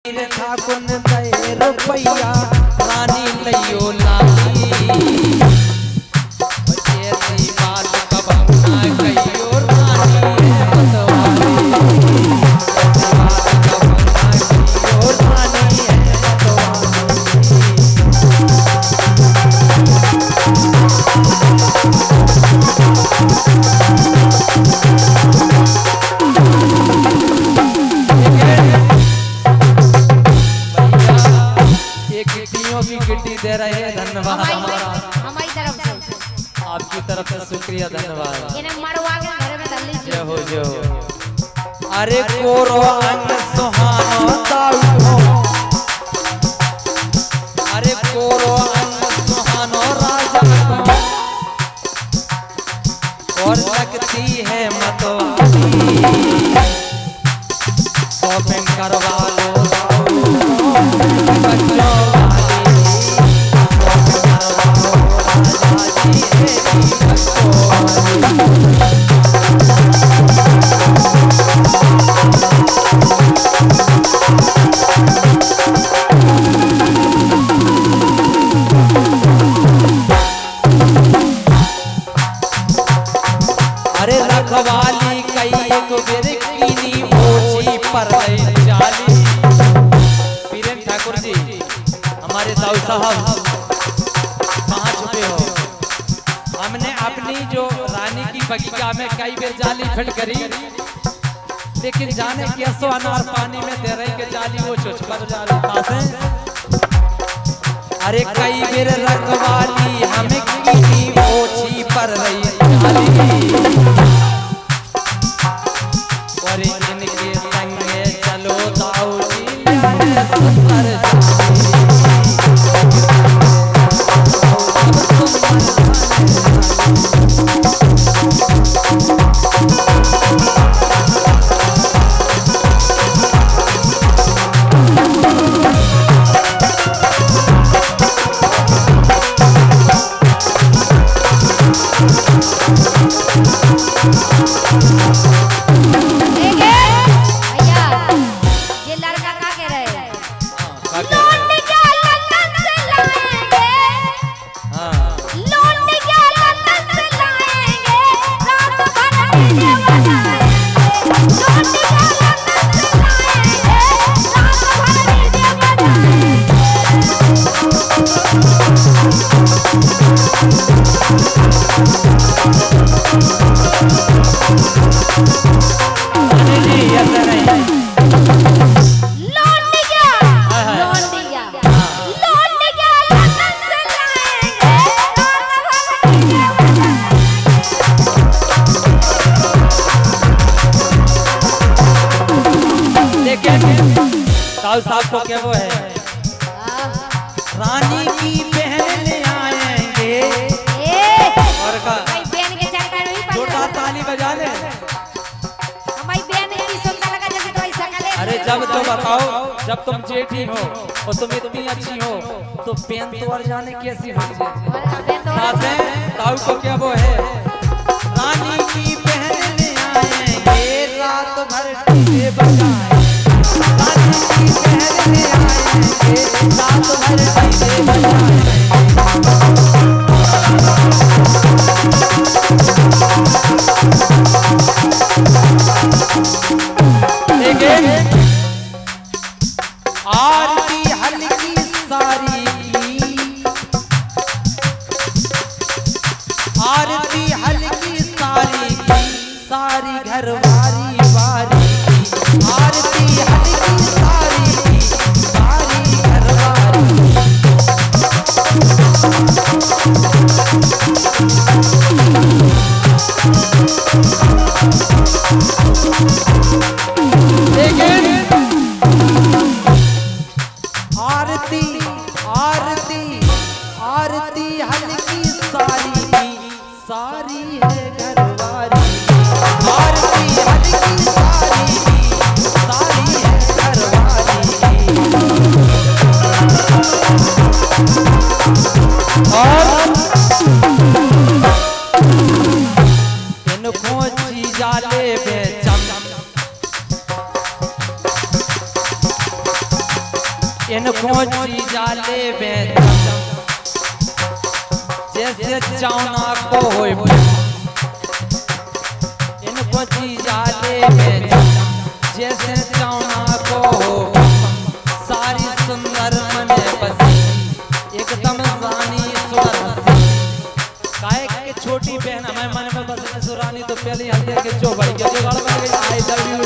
ठाकुन दे रुपया रानी लइयो लाली ऐसी बात कब ना कहियो रानी है मतवाली ऐसी बात कब ना कहियो रानी है गिट्टी दे रहे हैं। धन्यवाद हमारी तरफ से, आपकी तरफ से शुक्रिया, धन्यवाद। इन्हें मरवा के घर में डाल लीजिए। जय हो जय हो। अरे कोरो अंग सुहानो दाऊ, अरे कोरो अंग सुहानो राजा को और लगती है मतवाली शॉपिंग करवा लो बच्चों अरे रखवाली कई एक बेर कीनी मोची पर जाली। वीरेंद्र ठाकुर जी हमारे दाऊ साहब कहाँ छुपे हो? हमने अपनी जो रानी की बगीचा में कई बेर जाली फिट करी, लेकिन जाने की असो अनार पानी में दे रहे के जाली वो चुच पर जाली पासे। अरे कई बेर रखवाली हमें कीनी मोची पर रही जाली और इनके संगे चलो दाऊ जी सुंदर साहब को क्या वो है रानी की बहन ले आएंगे और का बहन के चक्कर में छोटा ताली बजा ले। हमारी बहन की सुंदर लगा जैसे तो ऐसा करे। अरे जब तो बताओ, जब तुम जेठी हो और तुम इतनी अच्छी हो तो पेन तो और जाने कैसी होगी। ताऊ को क्या वो है रानी की बहन ले आएंगे रात भर डीजे बजाएं, रानी की बहन ले आएंगे रात भर डीजे बजाएं। लेकिन आरती हल्की सारी की, आरती हल्की सारी की सारी घरवारी वारी की, आरती हल्की सारी की सारी घरवारी। लेकिन इनको जाले बेचम जैसे चौना को होए इनको जाले बेचम जैसे चौना को हो सारी सुंदर मने बसी एकदम रानी स्वर काहे के छोटी बहन हमारे मन में बस सुरानी तो पहले हल्दी के जो भाई जो गाल में गई आई लव यू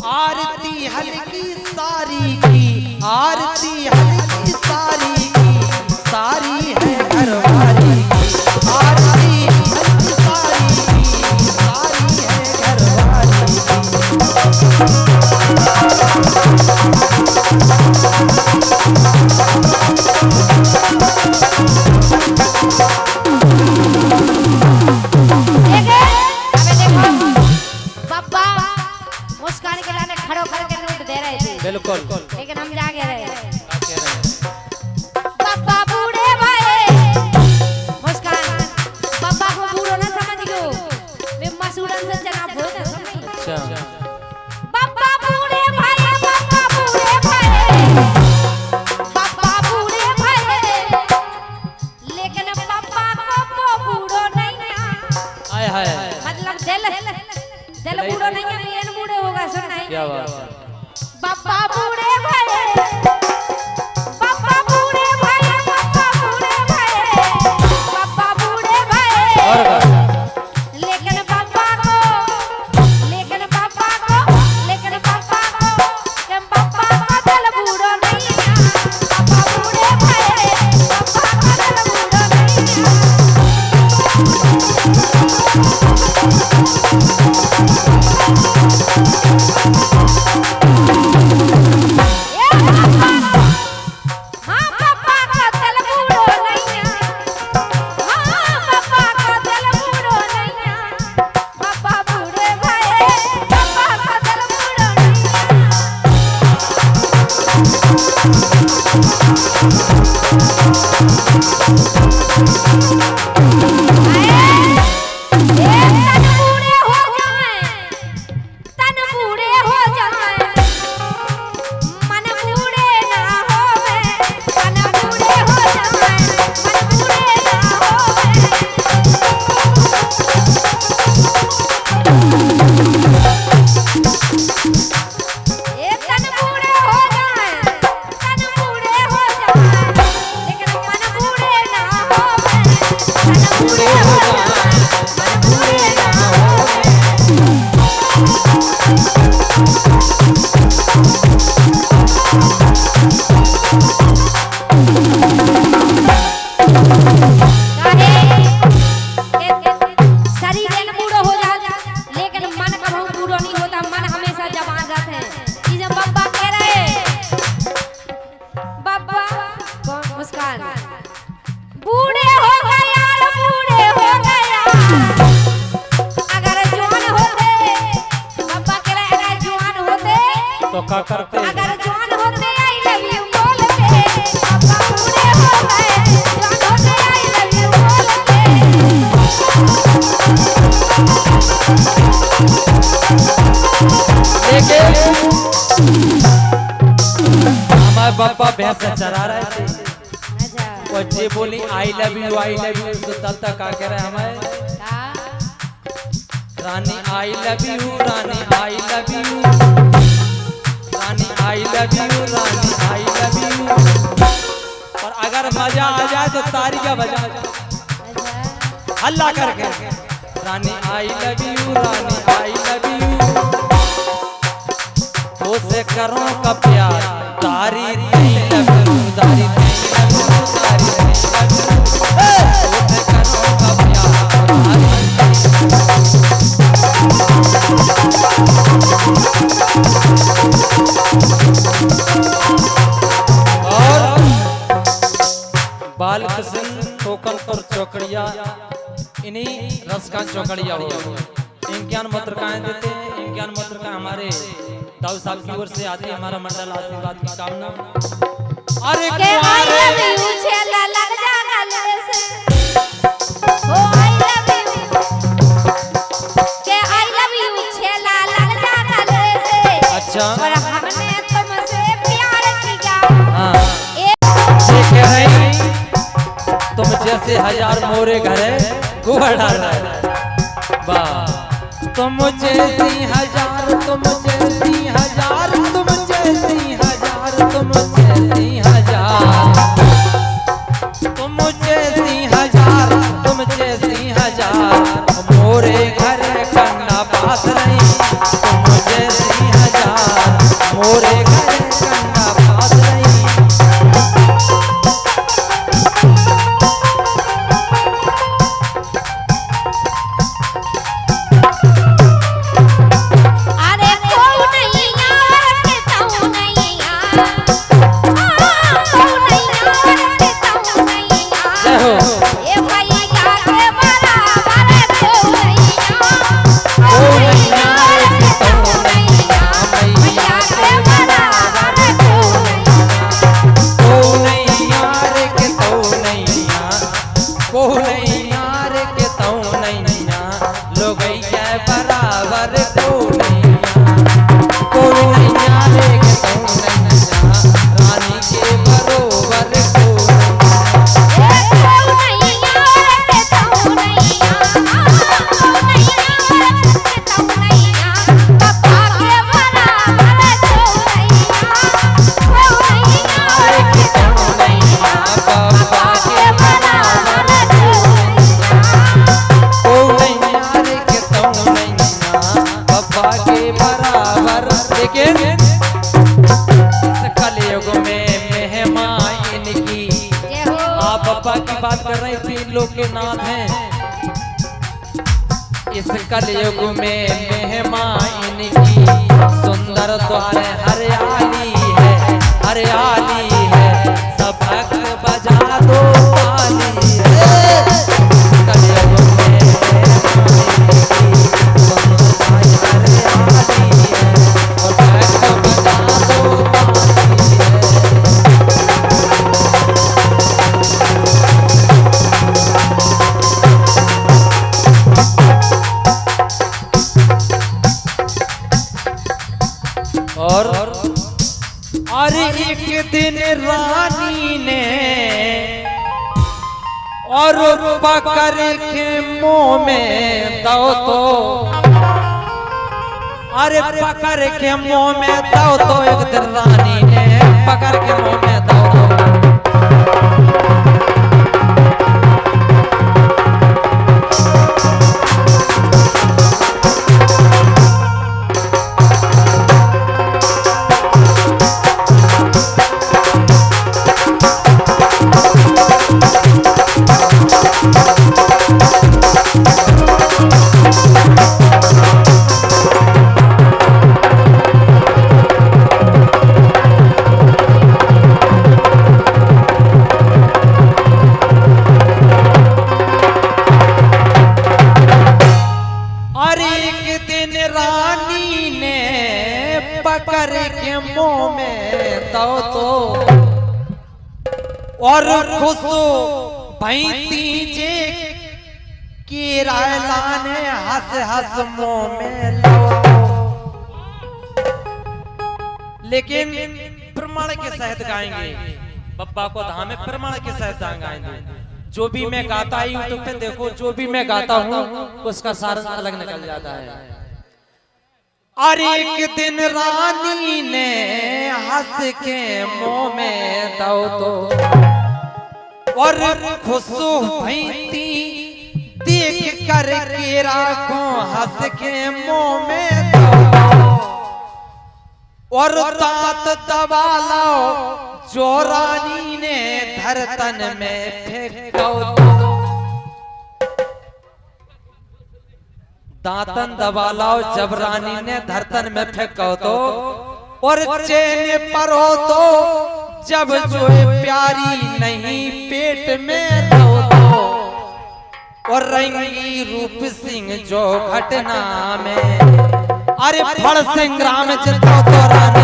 आरती हल्की सारी की आरती हल्की सारी की सारी है घरवाली की आरती हल्की सारी की सारी है घरवाली मुस्कान के लाने खड़ो करके नोट दे रहे थे बिल्कुल लेकिन हम जागे रहे पापा बूढ़े भाई मुस्कान पापा को बूढ़ो ना समझ लो मैं मसूरन से चना भूल ना समझ अच्छा पापा बूढ़े भाई पापा बूढ़े भाई पापा बूढ़े भाई लेकिन पापा को बूढ़ो नहीं हाय हाय मतलब दिल बूढ़ो नहीं है ये बूढ़े होगा सुन नहीं क्या बात है पापा बूढ़े भाई पापा बूढ़े भाई पापा बूढ़े भाई पापा बूढ़े भाई और लेकिन पापा को लेकिन पापा को दिल बूढ़ो नहीं है पापा बूढ़े भाई पापा का दिल बूढ़ो नहीं तो का करते अगर जवान होते आई लव यू बोलते पापा बूढ़े हो गए जवान होते आई लव यू बोलते हमारे पापा भैंस चरा रहे थे अच्छा और जे बोली आई लव यू तो तब तक का कह रहे हमारे Rani I love you Rani I love you Rani I love you Rani I love you और अगर मजा आ जाए तो तारी का बजा हल्ला करके Rani I love you Rani I love you तो से करो का प्यार तारी नहीं लव यू तारी नहीं लव यू तारी नहीं लव यू तो से करो का प्यार तारी बालकृष्ण टोकनपुर चौकड़िया इन्हीं रसकान चौकड़िया हो इनज्ञान पत्रिकाएं देते हैं। इनज्ञान पत्रिका हमारे दाऊ साहब की ओर से आती है। हमारा मंडल आशीर्वाद की कामना। अरे के आई लव यू छेला लग जा गले से ओ आई लव यू के आई लव यू छेला लग जा गले से अच्छा पर हमने तुमसे प्यार किया। हाँ ये कह रही तुम जैसे हजार मोरे घरे गोबर डाल रहे वाह तुम जैसी हजार तुम जैसी हजार तुम जैसी हजार तुम जैसी हजार तुम जैसी हजार तुम जैसी हजार मोरे घरे कन्ना पास रही तुम जैसी हजार मोरे घरे कन्ना पास रही अरे कोई नहीं यार कहता हूँ नहीं यार, कोई नहीं यार कहता हूँ नहीं जय हो यार, ये भैया के बराबर कोई नहीं यार, कोई कोई नहीं यार यार कहता हूँ नहीं यार, भैया के बराबर कोई नहीं यार। को नहीं यार के तो नहीं यार को नहीं यार के तो नहीं यार लोग ये बराबर को नहीं यार को नहीं यार के तो नहीं यार रानी के बरोबर को नहीं यार। कोई नहीं यार कहता हूँ नहीं यार, कोई नहीं यार कहता हूँ नहीं यार, पापा के बराबर कोई नहीं यार, कोई नहीं यार कहता हूँ नहीं यार, पापा के बराबर कोई नहीं यार। को नहीं यार के तो नहीं यार पापा के बराबर लेकिन इस कलयुग में मेहमान की जय हो। आप पापा की बात कर रहे थे लोग के नाम हैं इस कलयुग में मेहमान की सुंदर द्वार हरियाली है सबक बजा दो ताली है कलयुग में मेहमान की सुंदर द्वार हरियाली है सबक बजा दो ताली है और अरे एक दिन रानी ने और पकड़ के मुंह में दो तो अरे पकड़ के मुंह में दो तो एक दिन रानी ने पकड़ के मुंह में दो अरे एक दिन रानी ने पकड़ के मुंह में दो तो और खुश भैती जे की रायलाने हंस हंस मुंह में लो लेकिन प्रमाण के सहित गाएंगे बप्पा को धाम में प्रमाण के सहित गाएंगे जो भी मैं गाता ही यूट्यूब पे देखो जो भी मैं गाता हूँ उसका सार अलग निकल जाता है। अरे एक दिन रानी ने हंस के मुंह में दो तो और खुशू भईती देख कर के राखों हंस के मुंह में दो और दांत दबा लो जो रानी ने धरतन में फेंको दांतन दबा लाओ जब रानी ने धरतन में फेंको तो और चैन पर हो तो जब जो प्यारी नहीं पेट में दो तो और रंगी रूप सिंह जो घटना में अरे फड़ संग्राम चलता तो रानी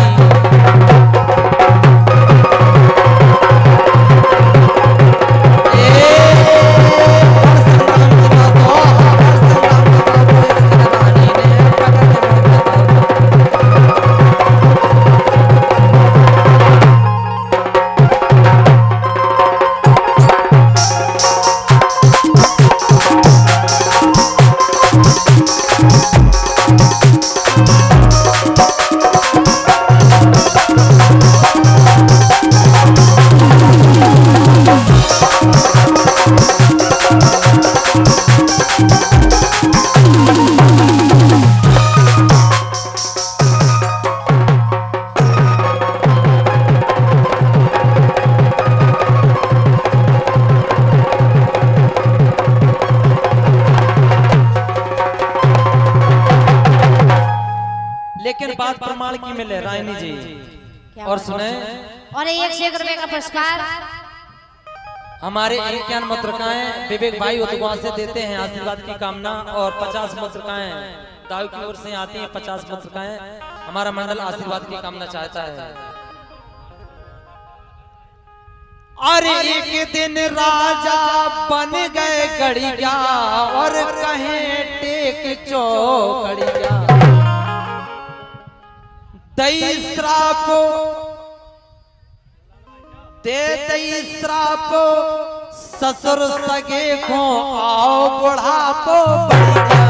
प्रमाण की मिले रायनी जी। क्या और बात सुने और 1 रुपए का पुरस्कार हमारे 51 मुद्रिकाएं विवेक भाई उद्गवा से देते हैं आशीर्वाद की कामना, और 50 मुद्रिकाएं दाऊ की ओर से आती हैं। 50 मुद्रिकाएं हमारा मंडल आशीर्वाद की कामना चाहता है। अरे एक दिन राजा बन गए गड़िया और कहें टेक चौकड़िया, दई श्राप दे दई श्राप ससुर सगे को आओ बुढ़ापो बढ़िया,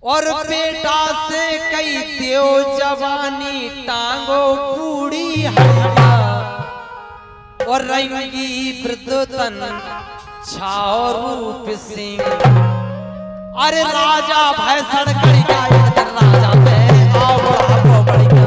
और बेटा से कई देव जवानी टांगो बूढ़ी हरिया, और रंगी वृद्धतन छाओ रूप सिंह। अरे राजा भय सड़कड़ी का राजा पे आओ बुढ़ापो बढ़िया।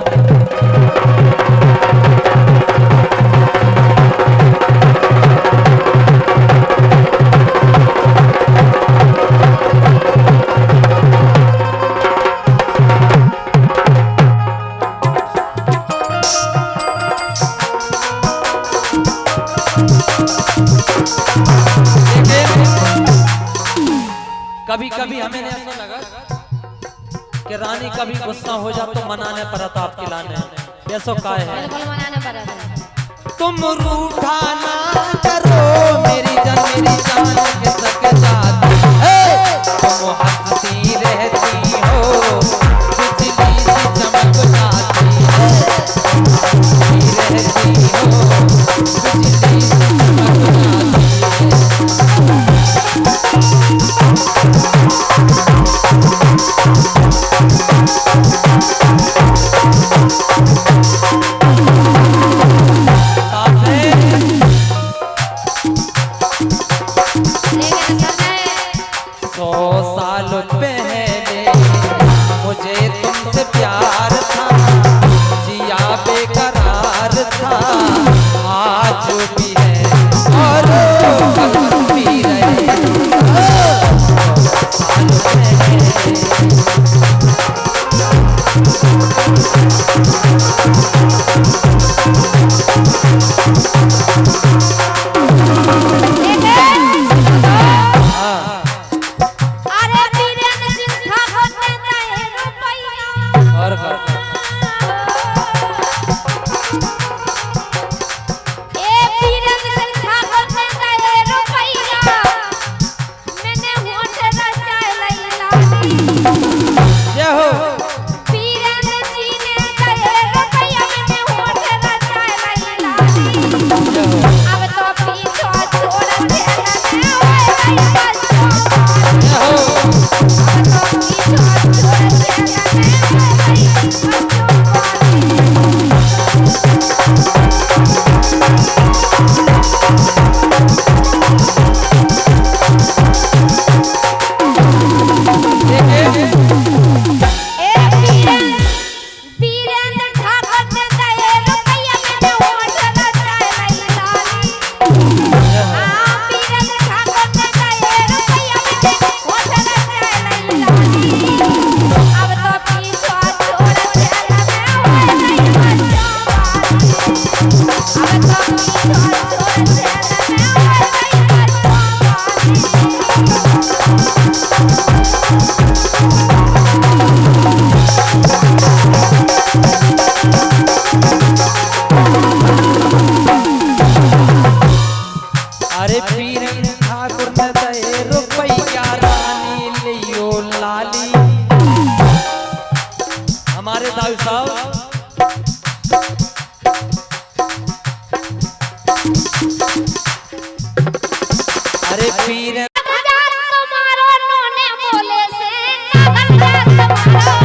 कभी कभी हमें ऐसा लगा कि रानी कभी गुस्सा हो जा तो मनाने पड़ता आपके लाने ऐसा का है। बिल्कुल मनाने पड़ता। तुम रूठा ना करो मेरी जान के सक जाती है, तुम हंसती रहती हो बिजली सी चमक जाती है, हंसती रहती हो बिजली सी चमक जाती है। अरे पीर तुम्हारो नोने बोले से कागज तुम्हारो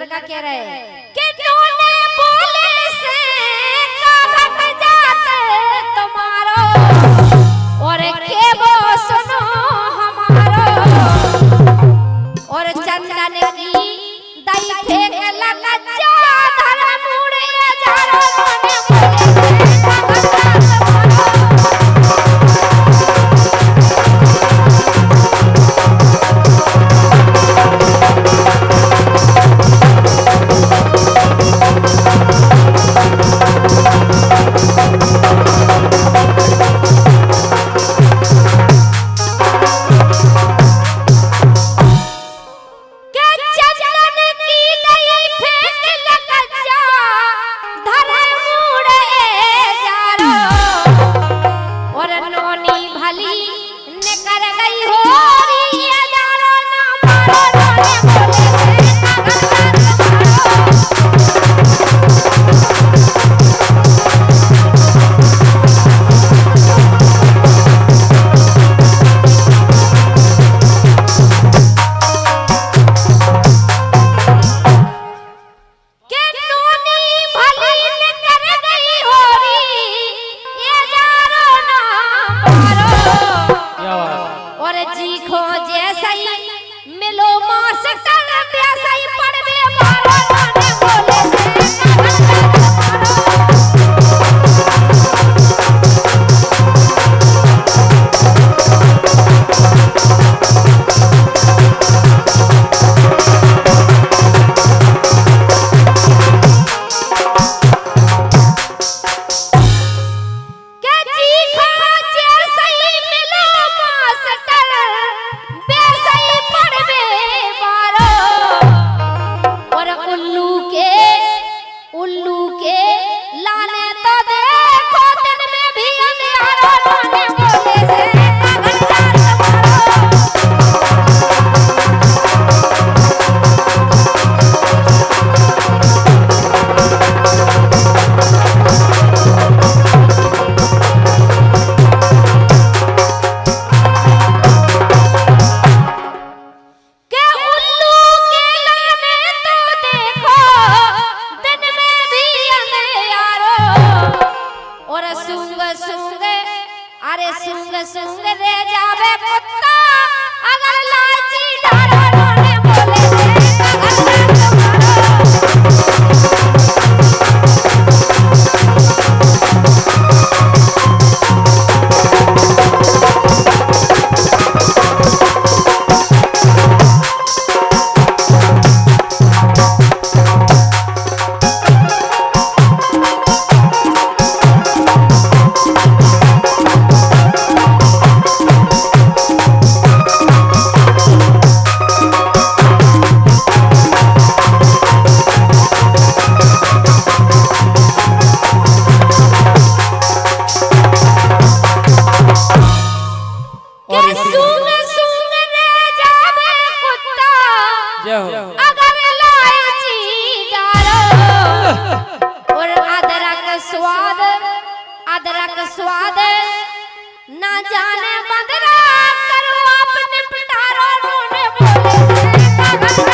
लड़का कह रहे कि नोने बोले से कागज जाते तुम्हारो और के वो सुनो हमारो और चंदन की दई फेंक लगा चादर मुड़े जारो स्वाद ना जाने बदला करो अपने पिटारो रोने बोले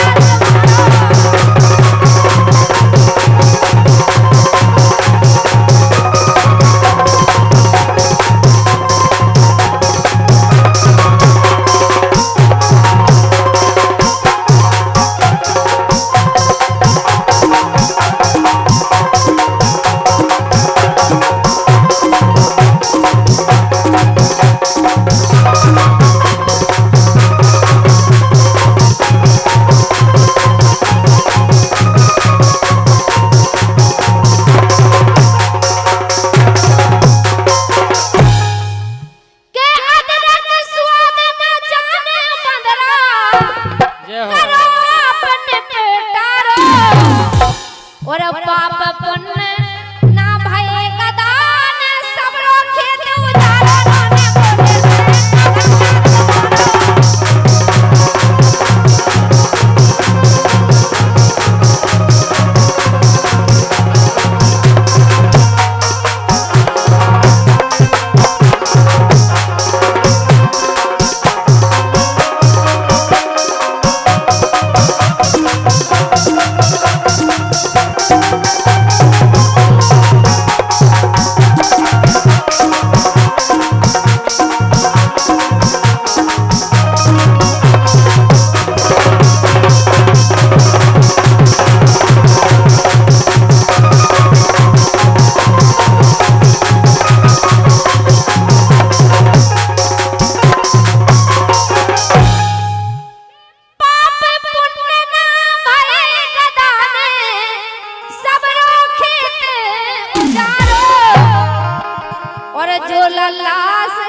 जो लल्ला से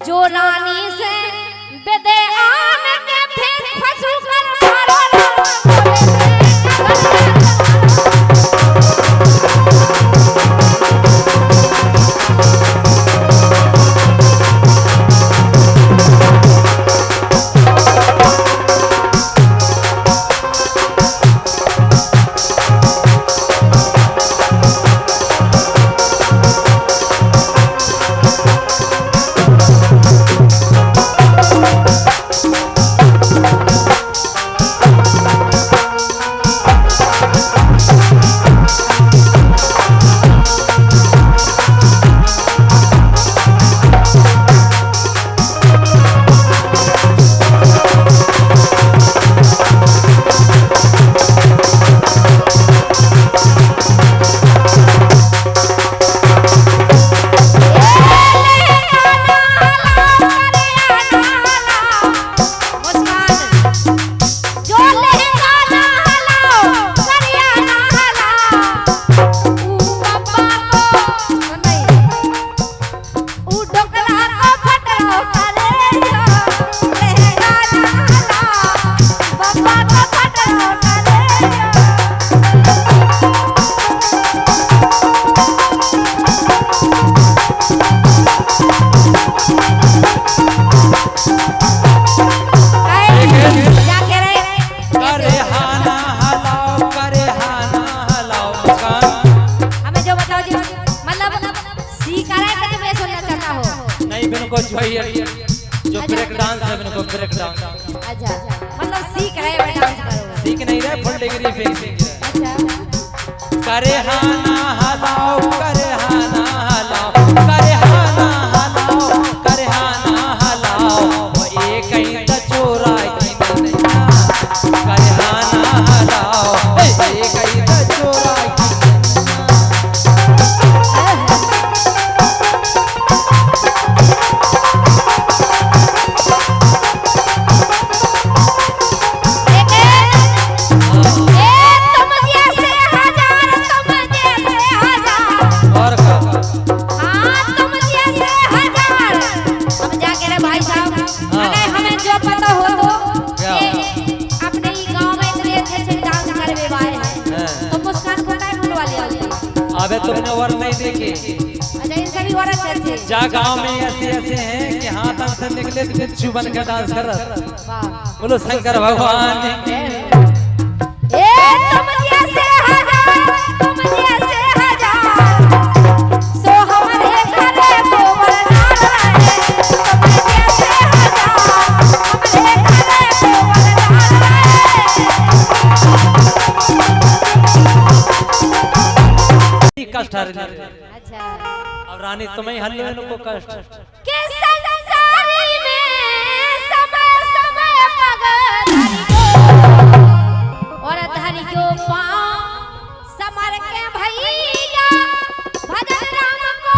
जो रानी से बेदे आन के फिर फसू कर मारो को चाहिए जो ब्रेक डांस है इनको ब्रेक डांस। अच्छा मतलब सीख रहे हो डांस करो? सीख नहीं रहे, फुल डिग्री फेंक। अच्छा करे हाना हलाओ करे हाना हलाओ करे हाना हलाओ करे हाना हलाओ वो एक ही त चोरा की नैया करे हाना हलाओ एक ही त चोरा की अबे तुमने और नहीं देखे? अच्छा इन सभी और अच्छे जा गांव में ऐसे ऐसे हैं कि हाथ से निकले तो बिच्छू बन के डांस कर रहा। बोलो शंकर भगवान ए तुम जैसे हजार सो हमारे घरे गोबर ना रहे तुम जैसे हजार हमारे घरे गोबर ना रहे कष्ट हर। अच्छा अब रानी तुम्हें हल्लो इनको कष्ट के संसारी में समय समय पगधारी को और धारी को पाँव समर के भैया भजन राम को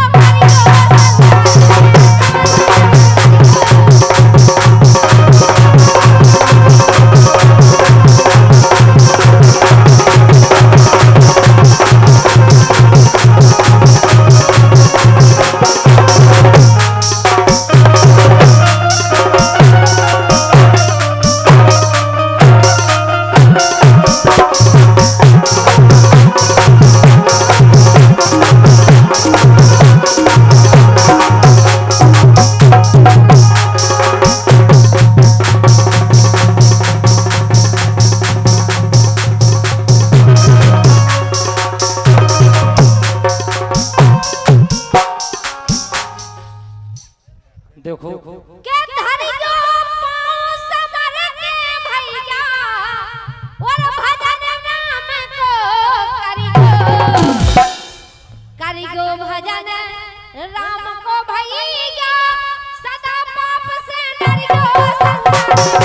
देखो के धारी को पाँव समर के भैया और भजन नाम को करी गो भजन राम को भैया सदा पाप से डरी गो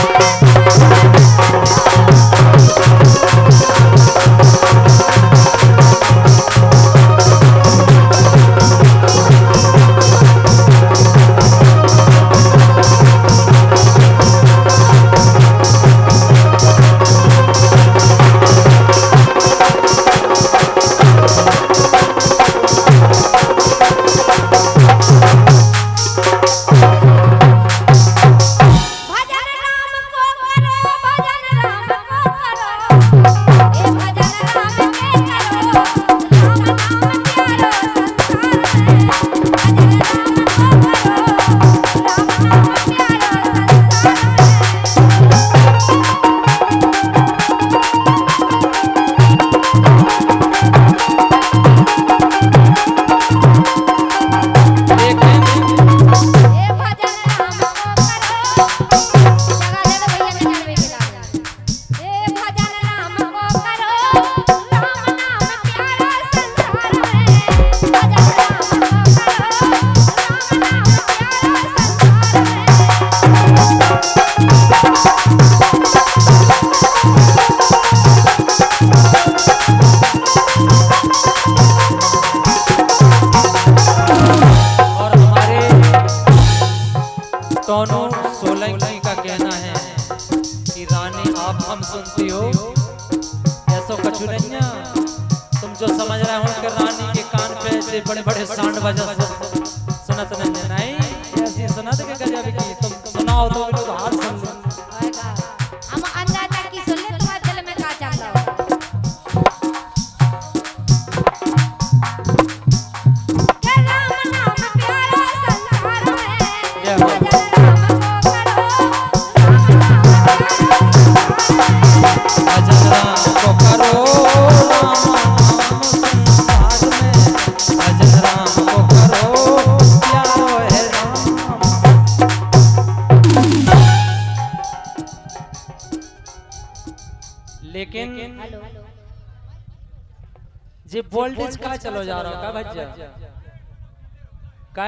बड़े बड़े सांड बजा सुनत नहीं ऐसी सुनत के गजब की तुम सुनाओ तो लोग हाथ सुन लो हम अंदाजा की सुन ले तुम्हारे दिल में का चल रहा है के राम नाम प्यारा संसार में भजन राम को करो संसार में भजन राम को करो प्यारो है राम। लेकिन जे वोल्टेज का चलो जा रहा का भज्जा का